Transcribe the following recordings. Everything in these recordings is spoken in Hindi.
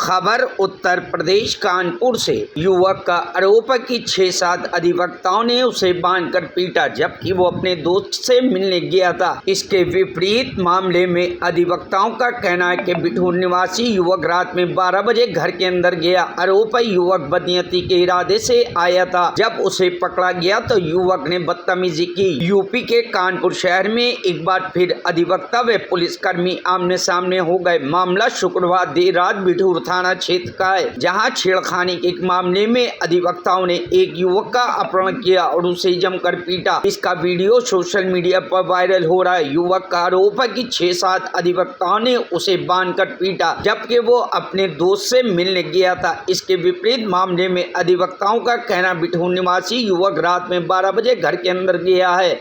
खबर उत्तर प्रदेश कानपुर से। युवक का आरोप है कि 6-7 अधिवक्ताओं ने उसे बांधकर पीटा जबकि वो अपने दोस्त से मिलने गया था। इसके विपरीत मामले में अधिवक्ताओं का कहना है कि बिठूर निवासी युवक रात में 12 बजे घर के अंदर गया। आरोप है युवक बदनीयती के इरादे से आया था। जब उसे पकड़ा गया तो युवक ने बदतमीजी की। यूपी के कानपुर शहर में एक बार फिर अधिवक्ता व पुलिसकर्मी आमने सामने हो गए। मामला शुक्रवार देर रात बिठूर थाना क्षेत्र का है, जहां छेड़खानी के एक मामले में अधिवक्ताओं ने एक युवक का अपहरण किया और उसे जमकर पीटा। इसका वीडियो सोशल मीडिया पर वायरल हो रहा है। युवक का आरोप है कि 6-7 अधिवक्ताओं ने उसे बांधकर पीटा जबकि वो अपने दोस्त से मिलने गया था। इसके विपरीत मामले में अधिवक्ताओं का कहना बिठूर निवासी युवक रात में 12 बजे घर के अंदर गया है।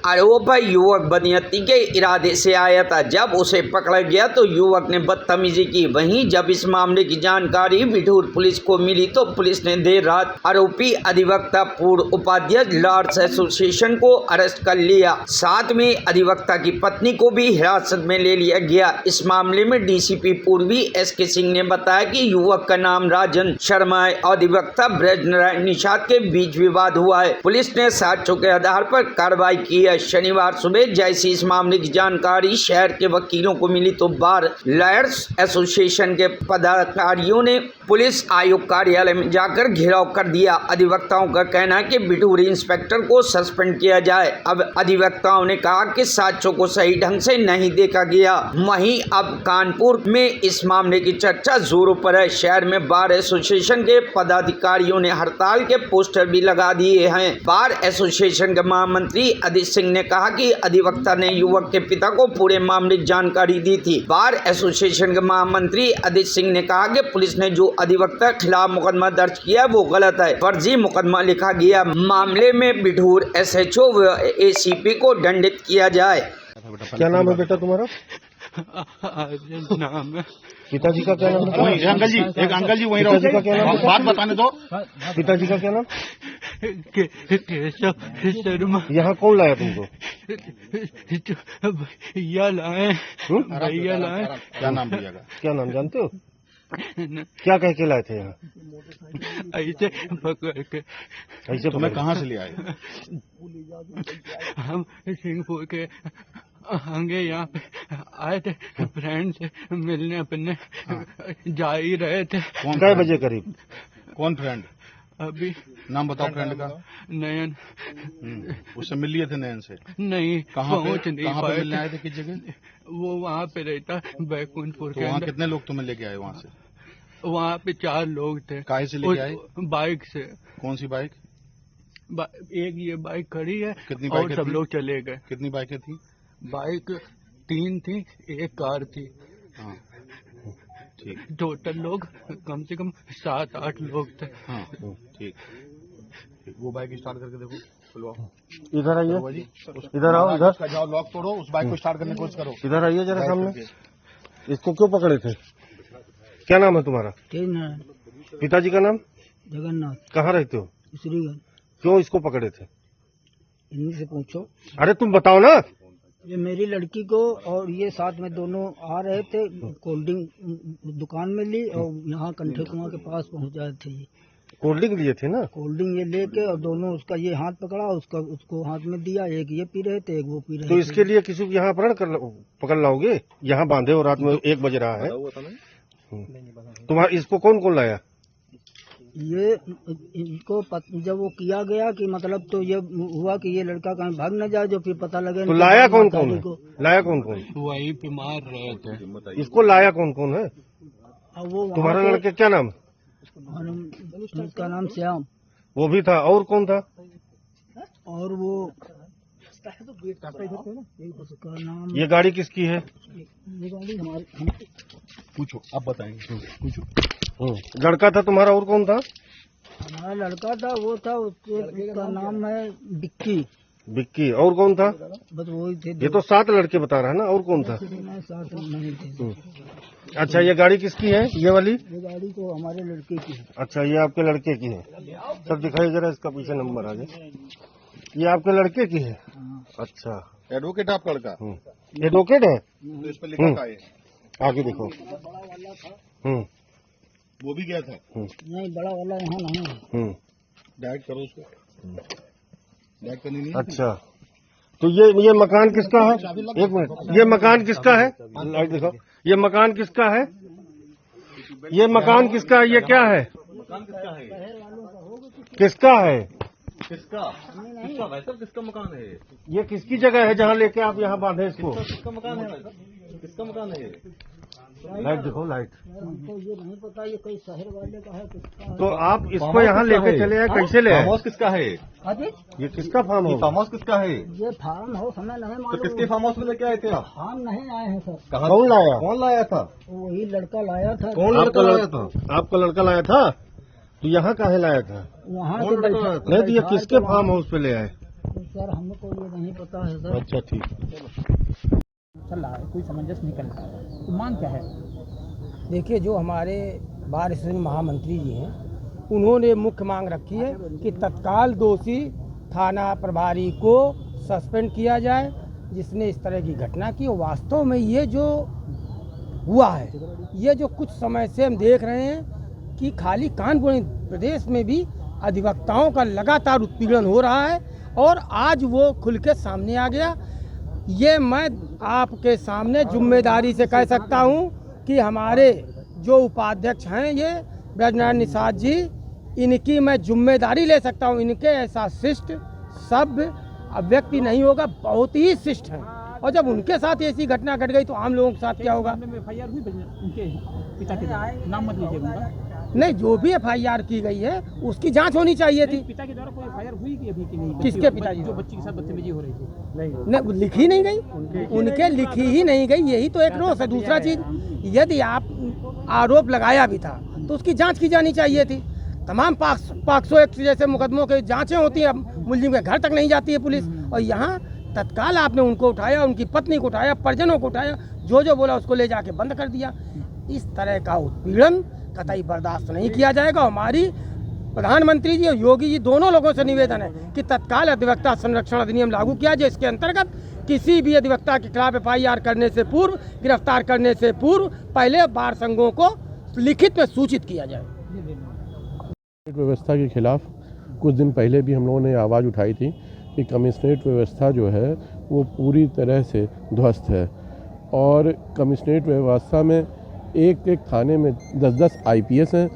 आरोप है युवक बदनीयती के इरादे से आया था। जब उसे पकड़ा गया तो युवक ने बदतमीजी की। वहीं जब इस मामले की जानकारी बिठूर पुलिस को मिली तो पुलिस ने देर रात आरोपी अधिवक्ता पूर्व उपाध्यक्ष लॉयर्स एसोसिएशन को अरेस्ट कर लिया। साथ में अधिवक्ता की पत्नी को भी हिरासत में ले लिया गया। इस मामले में डीसीपी पूर्वी एसके सिंह ने बताया कि युवक का नाम राजन शर्मा है। अधिवक्ता ब्रजनारायण निषाद के बीच विवाद हुआ है। पुलिस ने साक्ष्यों के आधार पर कार्रवाई की है। शनिवार सुबह जैसी इस मामले की जानकारी शहर के वकीलों को मिली तो बार लॉयर्स एसोसिएशन के पदाधिकारियों ने पुलिस आयुक्त कार्यालय में जाकर घेराव कर दिया। अधिवक्ताओं का कहना है कि बिठूर इंस्पेक्टर को सस्पेंड किया जाए। अब अधिवक्ताओं ने कहा कि साक्ष्यों को सही ढंग से नहीं देखा गया। वहीं अब कानपुर में इस मामले की चर्चा जोरों पर है। शहर में बार एसोसिएशन के पदाधिकारियों ने हड़ताल के पोस्टर भी लगा दिए हैं। बार एसोसिएशन के महामंत्री अदित सिंह ने कहा कि अधिवक्ता ने युवक के पिता को पूरे मामले की जानकारी दी थी। बार एसोसिएशन के महामंत्री अदित सिंह ने कहा कि पुलिस ने जो अधिवक्ता खिलाफ मुकदमा दर्ज किया वो गलत है। फर्जी मुकदमा लिखा गया। मामले में बिठूर एसएचओ व एसीपी को दंडित किया जाए। क्या नाम है बेटा तुम्हारा? नाम है। पिताजी का क्या नाम है? एक अंकल जी वहीं रहो। पिताजी का क्या नाम है? बात बताने दो। पिताजी का क्या नाम? केशव शर्मा। यहाँ कौन लाया तुमको? भैया लाए। भैया लाए। क्या नाम भैया का? क्या नाम जानते हो? क्या कह के लाए थे यहाँ? ऐसे पकड़ के। ऐसे तुम्हें कहाँ से ले आए? हम सिंहपुर के आगे यहाँ पे आए थे, फ्रेंड से मिलने अपने। जा ही रहे थे। कै बजे करीब? कौन फ्रेंड? अभी नाम बताओ फ्रेंड का। नयन। उससे मिल लिए थे नयन से? नहीं, कहाँ पहुँच नहीं पे पाए मिलने आए थे? किस जगह? वो वहाँ पे रहता बैकुंठपुर तो के वहाँ अंदर। कितने लोग तुम्हें लेके आए वहाँ से? वहाँ पे 4 लोग थे। काहे से लेके आए? बाइक से। कौन सी बाइक? एक ये बाइक खड़ी है। कितनी और बाइकें सब थी? लोग चले गए। कितनी बाइकें थी? बाइक 3 थी, एक कार थी। हाँ ठीक। टोटल लोग कम से कम 7-8 लोग थे। हाँ ठीक। वो बाइक स्टार्ट करके देखो, खुलवाओ। इधर आइए, जी इधर आओ। इधर उसका जाओ, लॉक तोड़ो, उस बाइक को स्टार्ट करने की कोशिश करो। इधर आइए जरा सामने। इसको क्यों पकड़े थे? क्या नाम है तुम्हारा? पिताजी का नाम? जगन्नाथ। कहाँ रहते हो? श्रीगंज। क्यों इसको पकड़े थे? इन्हीं से पूछो। अरे तुम बताओ ना। ये मेरी लड़की को और ये साथ में दोनों आ रहे थे, कोल्ड ड्रिंक दुकान में ली और यहाँ कंठे कुआं के पास पहुँचाए थे। कोल्ड ड्रिंक लिए थे ना? कोल्ड ड्रिंक ये लेके और दोनों उसका ये हाथ पकड़ा, उसको हाथ में दिया। एक ये पी रहे थे, एक वो पी रहे थे। तो इसके लिए किसी को यहाँ अपहरण पकड़ लाओगे? यहाँ बांधे हो, रात में 1 बज रहा है। तुम्हारा इसको कौन कौन लाया? ये इनको जब वो किया गया कि मतलब तो ये हुआ कि ये लड़का कहीं भाग न जाए, जो फिर पता लगे। तो लाया कौन कौन है? लाया कौन कौन? वहीं पे मार रहे थे। इसको लाया कौन कौन है? वो तुम्हारा लड़के क्या नाम? उसका नाम श्याम। वो भी था। और कौन था? और वो उसका नाम। ये गाड़ी किसकी है? ये गाड़ी हमारी। पूछो, अब बताएंगे। पूछो। लड़का था तुम्हारा, और कौन था? हमारा लड़का था, वो था, उसका नाम है बिक्की। बिक्की। और कौन था? बस वही थे। ये तो 7 लड़के बता रहा है ना, और कौन था? साथ नहीं थे। अच्छा, ये गाड़ी किसकी है? ये वाली? ये गाड़ी तो हमारे लड़के की है। अच्छा, ये आपके लड़के की है। सर दिखाइए जरा, इसका पीछे नंबर आ जाए। ये आपके लड़के की है? अच्छा। एडवोकेट आपका लड़का? एडवोकेट है? तो इस पर लिखा था ये? आगे देखो। वो भी गया था। नहीं, बड़ा वाला यहाँ नहीं है। डाइट करो उसको, डाइट करनी नहीं है। अच्छा, तो ये मकान किसका है? एक मिनट, ये मकान किसका है? लाइट दिखाओ। ये मकान किसका है? ये मकान किसका है? ये क्या है? मकान किसका है? किसका है? किसका वैसे किसका मकान है? ये किसकी जगह है जहाँ लेके आप यहाँ बांधे इसको? किसका मकान है? किसका मकान है? लाइट दिखाओ, लाइट। हमको ये नहीं पता ये कोई शहर वाले का है, किसका है। तो आप इसको यहाँ लेके चले आए, कैसे ले फार्म आए? हाउस किसका है? अजी, ये किसका फार्म हाउस? फार्म हाउस किसका है? ये फार्म हाउस हमें नहीं तो मालूम। किसके फार्म हाउस में लेके आए थे आप? हम नहीं आए हैं सर, कहाँ? कौन लाया? कौन लाया था? वही लड़का लाया था। कौन लड़का लाया था? आपका लड़का लाया था? तो यहाँ काहे लाया था? वहाँ कौन से लड़का बैठा- लाया था? नहीं, तो ये बैठा किसके के वहाँ- फार्म हाउस पे ले आए? तो सर हमको ये नहीं पता है सर। अच्छा, ठीक। चल रहा है, कोई समंजस नहीं कर रहा है। तो मांग क्या है? देखिए, जो हमारे बार एसोसिएशन महामंत्री जी हैं, उन्होंने मुख्य मांग रखी है कि तत्काल दोषी थाना प्रभारी को सस्पेंड किया जाए जिसने इस तरह की घटना की। और वास्तव में ये जो हुआ है, ये जो कुछ समय से हम देख रहे हैं कि खाली कानपुर प्रदेश में भी अधिवक्ताओं का लगातार उत्पीड़न हो रहा है और आज वो खुल के सामने आ गया। ये मैं आपके सामने जिम्मेदारी से कह सकता हूँ कि हमारे जो उपाध्यक्ष हैं ये ब्रजनारायण निषाद जी, इनकी मैं जिम्मेदारी ले सकता हूँ। इनके ऐसा शिष्ट सभ्य व्यक्ति नहीं होगा, बहुत ही शिष्ट हैं। और जब उनके साथ ऐसी घटना घट गई तो आम लोगों के साथ क्या होगा? FIR हुई उनके पिता के द्वारा, नाम मत लीजिए उनका। नहीं, जो भी FIR की गई है उसकी जांच होनी चाहिए थी। पिता के द्वारा कोई FIR हुई कि अभी की नहीं? किसके पिताजी? जो बच्ची के साथ बदतमीजी हो रही थी। नहीं, लिखी नहीं गई, उनके लिखी ही नहीं गई, यही तो एक रोष है। दूसरा चीज, यदि आप आरोप लगाया भी था तो उसकी जांच की जानी चाहिए थी। तमाम पॉक्सो एक्ट जैसे मुकदमों की जांचें होती हैं, मुलजिम के घर तक नहीं जाती है पुलिस, और यहाँ तत्काल आपने उनको उठाया, उनकी पत्नी को उठाया, परिजनों को उठाया, जो बोला उसको ले जाके बंद कर दिया। इस तरह का उत्पीड़न कतई बर्दाश्त नहीं किया जाएगा। हमारी प्रधानमंत्री जी और योगी जी दोनों लोगों से निवेदन है कि तत्काल अधिवक्ता संरक्षण अधिनियम लागू किया जाए। इसके अंतर्गत किसी भी अधिवक्ता के खिलाफ FIR करने से पूर्व, गिरफ्तार करने से पूर्व पहले बार संघों को लिखित में सूचित किया जाए। व्यवस्था के खिलाफ कुछ दिन पहले भी हम लोगों ने आवाज़ उठाई थी कि कमिश्नरेट व्यवस्था जो है वो पूरी तरह से ध्वस्त है और कमिश्नरेट व्यवस्था में एक एक थाने में 10-10 IPS हैं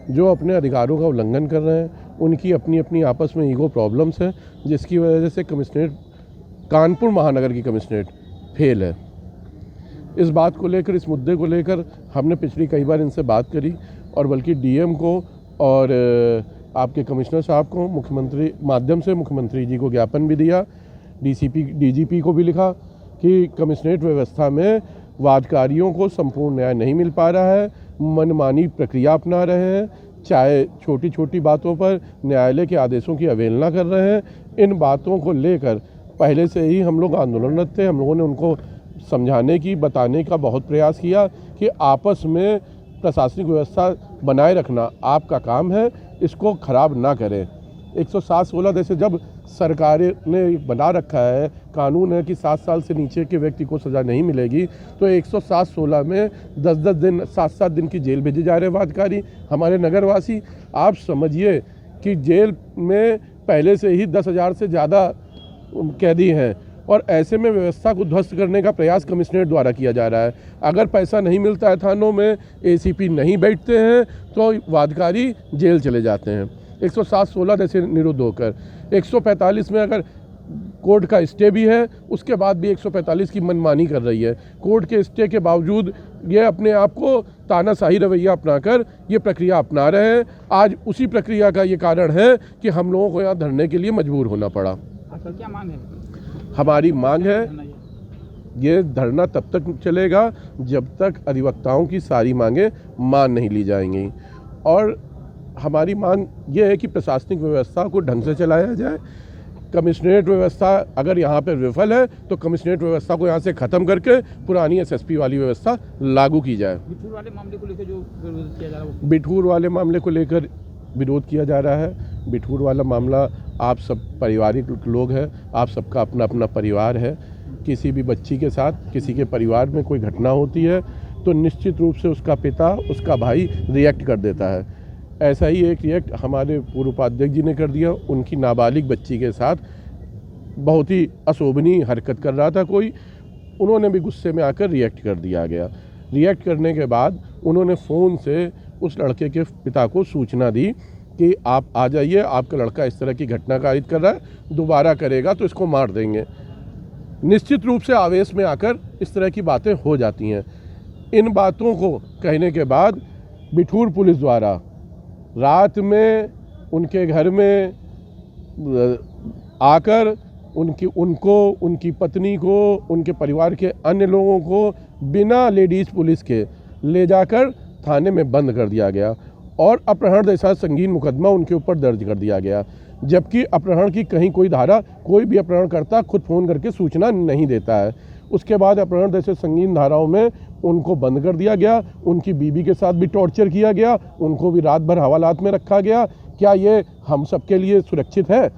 जो अपने अधिकारों का उल्लंघन कर रहे हैं। उनकी अपनी अपनी आपस में ईगो प्रॉब्लम्स हैं जिसकी वजह से कमिश्नरेट कानपुर महानगर की कमिश्नरेट फेल है। इस बात को लेकर, इस मुद्दे को लेकर हमने पिछली कई बार इनसे बात करी और बल्कि DM को और आपके कमिश्नर साहब को मुख्यमंत्री माध्यम से मुख्यमंत्री जी को ज्ञापन भी दिया, DGP को भी लिखा कि कमिश्नरेट व्यवस्था में वादकारियों को संपूर्ण न्याय नहीं मिल पा रहा है, मनमानी प्रक्रिया अपना रहे हैं, चाहे छोटी छोटी बातों पर न्यायालय के आदेशों की अवहेलना कर रहे हैं। इन बातों को लेकर पहले से ही हम लोग आंदोलनरत थे। हम लोगों ने उनको समझाने की, बताने का बहुत प्रयास किया कि आपस में प्रशासनिक व्यवस्था बनाए रखना आपका काम है, इसको खराब ना करें। 107-16 जैसे जब सरकार ने बना रखा है, कानून है कि 7 साल से नीचे के व्यक्ति को सज़ा नहीं मिलेगी, तो 107-16 में 10-10 दिन 7-7 दिन की जेल भेजे जा रहे वादकारी हमारे नगरवासी। आप समझिए कि जेल में पहले से ही 10,000 से ज़्यादा कैदी हैं और ऐसे में व्यवस्था को ध्वस्त करने का प्रयास कमिश्नरेट द्वारा किया जा रहा है। अगर पैसा नहीं मिलता है थानों में, ACP नहीं बैठते हैं तो वादकारी जेल चले जाते हैं 107-16 जैसे निरुद्ध होकर। 145 में अगर कोर्ट का स्टे भी है, उसके बाद भी 145 की मनमानी कर रही है। कोर्ट के स्टे के बावजूद ये अपने आप को तानाशाही रवैया अपनाकर ये प्रक्रिया अपना रहे हैं। आज उसी प्रक्रिया का ये कारण है कि हम लोगों को यहाँ धरने के लिए मजबूर होना पड़ा। आपका क्या मांग है? हमारी मांग है, ये धरना तब तक चलेगा जब तक अधिवक्ताओं की सारी मांगें मान नहीं ली जाएंगी। और हमारी मांग ये है कि प्रशासनिक व्यवस्था को ढंग से चलाया जाए। कमिश्नरेट व्यवस्था अगर यहाँ पर विफल है तो कमिश्नरेट व्यवस्था को यहाँ से ख़त्म करके पुरानी SSP वाली व्यवस्था लागू की जाए। बिठूर वाले मामले को लेकर जो विरोध किया जा रहा है, बिठूर वाले मामले को लेकर विरोध किया जा रहा है। बिठूर वाला मामला, आप सब पारिवारिक लोग हैं, आप सबका अपना अपना परिवार है। किसी भी बच्ची के साथ किसी के परिवार में कोई घटना होती है तो निश्चित रूप से उसका पिता, उसका भाई रिएक्ट कर देता है। ऐसा ही एक रिएक्ट हमारे पूर्व उपाध्यक्ष जी ने कर दिया। उनकी नाबालिग बच्ची के साथ बहुत ही अशोभनीय हरकत कर रहा था कोई, उन्होंने भी गुस्से में आकर रिएक्ट कर दिया गया। रिएक्ट करने के बाद उन्होंने फ़ोन से उस लड़के के पिता को सूचना दी कि आप आ जाइए, आपका लड़का इस तरह की घटना कारित कर रहा है, दोबारा करेगा तो इसको मार देंगे। निश्चित रूप से आवेश में आकर इस तरह की बातें हो जाती हैं। इन बातों को कहने के बाद बिठूर पुलिस द्वारा रात में उनके घर में आकर उनकी पत्नी को, उनके परिवार के अन्य लोगों को बिना लेडीज़ पुलिस के ले जाकर थाने में बंद कर दिया गया और अपहरण जैसा संगीन मुकदमा उनके ऊपर दर्ज कर दिया गया। जबकि अपहरण की कहीं कोई धारा, कोई भी अपहरणकर्ता खुद फ़ोन करके सूचना नहीं देता है। उसके बाद अपहरण जैसे संगीन धाराओं में उनको बंद कर दिया गया। उनकी बीवी के साथ भी टॉर्चर किया गया, उनको भी रात भर हवालात में रखा गया। क्या ये हम सबके लिए सुरक्षित है?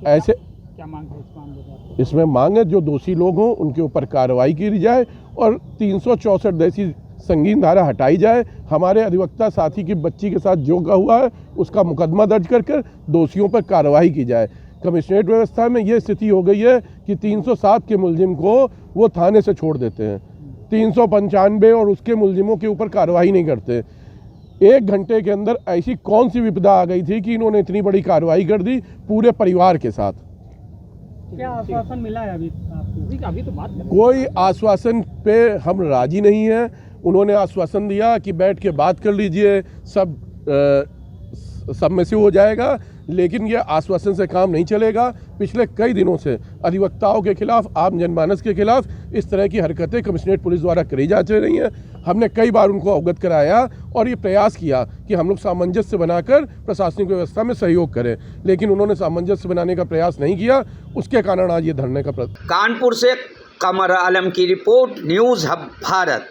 ऐसे क्या मांग है इस मामले में? इसमें मांग है जो दोषी लोग हों उनके ऊपर कार्रवाई की जाए और 364 जैसी संगीन धारा हटाई जाए। हमारे अधिवक्ता साथी की बच्ची के साथ जो हुआ है उसका मुकदमा दर्ज कर दोषियों पर कार्रवाई की जाए। कमिश्नरेट व्यवस्था में ये स्थिति हो गई है कि 307 के मुलजिम को वो थाने से छोड़ देते हैं, 395 और उसके मुलजिमों के ऊपर कार्रवाई नहीं करते। 1 घंटे के अंदर ऐसी कौन सी विपदा आ गई थी कि इन्होंने इतनी बड़ी कार्रवाई कर दी पूरे परिवार के साथ। क्या आश्वासन मिला है अभी आपको? अभी तो बात करें। कोई आश्वासन पे हम राजी नहीं हैं। उन्होंने आश्वासन दिया कि बैठ के बात कर लीजिए, सब में से हो जाएगा, लेकिन ये आश्वासन से काम नहीं चलेगा। पिछले कई दिनों से अधिवक्ताओं के खिलाफ, आम जनमानस के खिलाफ इस तरह की हरकतें कमिश्नरेट पुलिस द्वारा करी जा रही हैं। हमने कई बार उनको अवगत कराया और ये प्रयास किया कि हम लोग सामंजस्य बनाकर प्रशासनिक व्यवस्था में सहयोग करें, लेकिन उन्होंने सामंजस्य बनाने का प्रयास नहीं किया। उसके कारण आज ये धरने का कानपुर से कमर आलम की रिपोर्ट, न्यूज़ हब भारत।